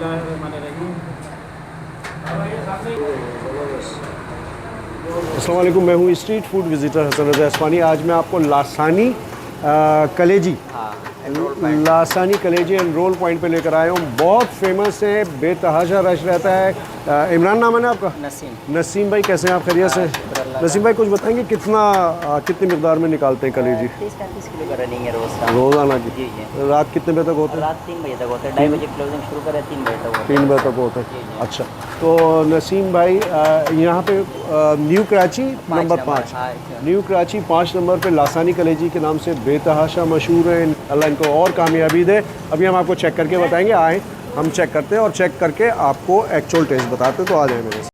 अस्सलाम वालेकुम, मैं हूँ स्ट्रीट फूड विजिटर हसन रज़ा अस्मानी। आज मैं आपको लासानी कलेजी लासानी कलेजी एंड रोल पॉइंट पे लेकर आया हूँ। बहुत फेमस है, बेतहाशा रश रहता है। इमरान नाम है ना आपका? नसीम भाई, कैसे हैं आप? खैरियत से? नसीम भाई कुछ बताएंगे कितनी मिकदार में निकालते हैं कलेजी? 30-35 किलो का रनिंग है रोज़ाना की। रात कितने बजे तक होता है? रात 3 बजे तक होता है। 2:30 बजे क्लोजिंग शुरू करें, 3 बजे तक होता है। 3 बजे तक होता है। अच्छा, तो नसीम भाई यहाँ पे new Karachi number 5, new Karachi 5 number पे लासानी कलेजी के नाम से बेतहाशा मशहूर है। अल्लाह इनको और कामयाबी दे। अभी हम आपको चेक करके बताएंगे। आए हम चेक करते हैं और चेक करके आपको एक्चुअल टेस्ट बताते हैं। तो आ जाए मेरे से।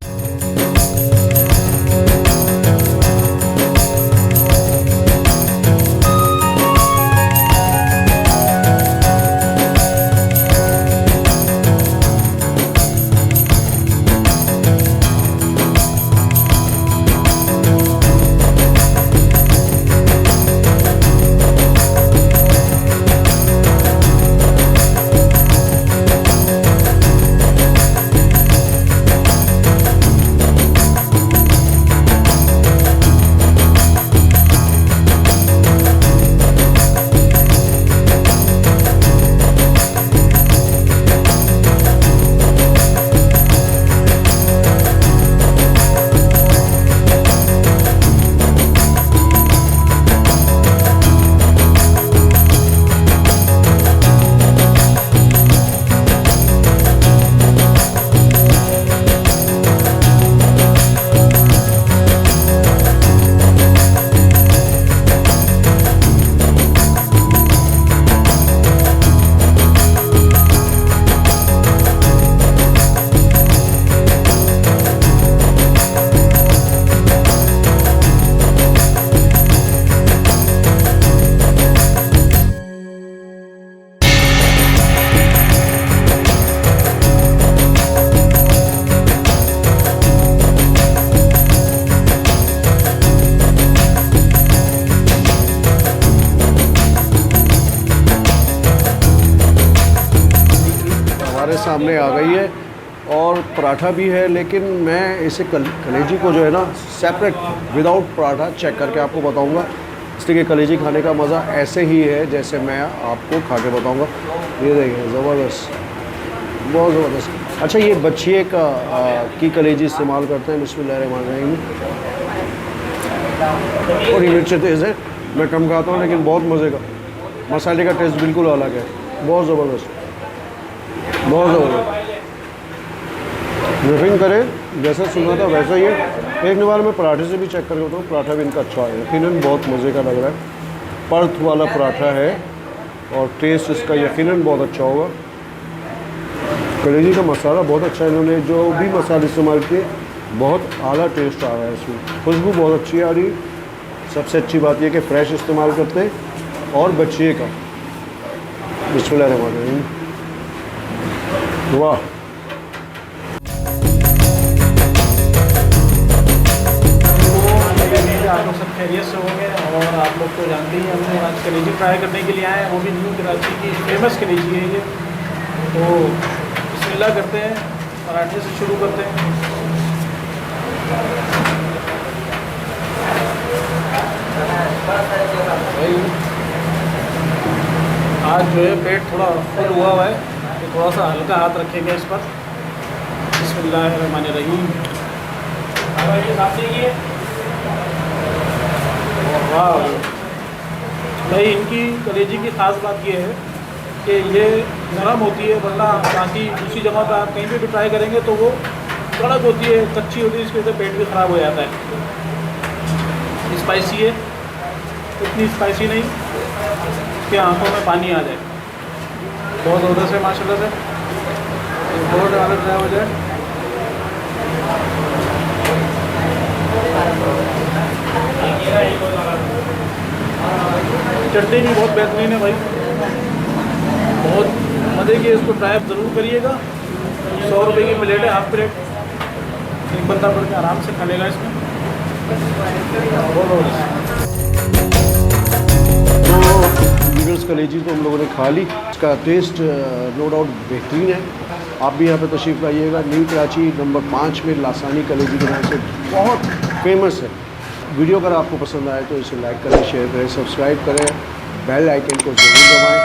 सामने आ गई है और पराठा भी है, लेकिन मैं इसे कलेजी को जो है ना सेपरेट विदाउट पराठा चेक करके आपको बताऊंगा। इसलिए कलेजी खाने का मज़ा ऐसे ही है जैसे मैं आपको खा के बताऊंगा। ये देखिए, ज़बरदस्त, बहुत ज़बरदस्त। अच्छा, ये बच्चिए की कलेजी इस्तेमाल करते हैं। बिस्मिल्लाहिर्रहमानिर्रहीम। थोड़ी मिर्च तेज़ है, मैं कम खाता हूँ, लेकिन बहुत मज़े का। मसाले का टेस्ट बिल्कुल अलग है, बहुत ज़बरदस्त, बहुत ज़बरदस्त। यकीन करें, जैसा सुना था वैसा ही है। एक बार मैं पराठे से भी चेक करके बताऊँ, पराठा भी इनका अच्छा है। यकीनन बहुत मज़े का लग रहा है। पर्थ वाला पराठा है और टेस्ट इसका यकीनन बहुत अच्छा होगा। कलेजी का मसाला बहुत अच्छा है। इन्होंने जो भी मसाले इस्तेमाल किए, बहुत आला टेस्ट आ रहा है इसमें। खुशबू बहुत अच्छी आ रही। सबसे अच्छी बात यह कि फ़्रेश इस्तेमाल करते हैं और बच्चे का। बिस्मिल्लाहिर्रहमानिर्रहीम। वाह, आप लोग सब खैरियत से होंगे। और आप लोग तो जानते ही, हम लोग आज कलेजी ट्राई करने के लिए आए हैं, वो भी न्यू कराची की फेमस कलेजी है ये। तो बिस्मिल्लाह करते हैं, पराठे से शुरू करते हैं। आज जो है पेट थोड़ा फुल हुआ है, तो थोड़ा सा हल्का हाथ रखेंगे इस पर। बिस्मिल्लाहिर्रहमानिर्रहीम। वाह भाई, इनकी कलेजी की ख़ास बात ये है कि ये नरम होती है, वरना बाकी दूसरी जगह पर आप कहीं भी ट्राई करेंगे तो वो कड़क होती है, कच्ची होती है, इसकी वजह से पेट भी ख़राब हो जाता है। स्पाइसी है, इतनी स्पाइसी नहीं कि आंखों में पानी आ जाए। बहुत ज़बरदस्त है माशाल्लाह से। बहुत ज़्यादा ट्राई हो जाए। चटनी भी बहुत बेहतरीन है भाई, बहुत मज़े की। इसको ट्राई ज़रूर करिएगा। 100 रुपये की प्लेट है, हाफ प्लेट। एक बंदा बढ़ के आराम से खा लेगा इसमें। नूडल्स कलेजी तो हम लोगों ने खा ली। इसका टेस्ट नो डाउट बेहतरीन है। आप भी यहाँ पे तशरीफ़ लाइएगा। न्यू कराची नंबर 5 में लासानी कलेजी के नाम से बहुत फेमस है। वीडियो अगर आपको पसंद आए तो इसे लाइक करें, शेयर करें, सब्सक्राइब करें, बेल आइकन को ज़रूर दबाएं।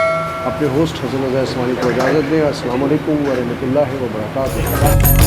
अपने होस्ट हसन रज़ा इस्माइली को इजाज़त दें। अस्सलाम वालेकुम व रहमतुल्लाहि व बरकातुहू।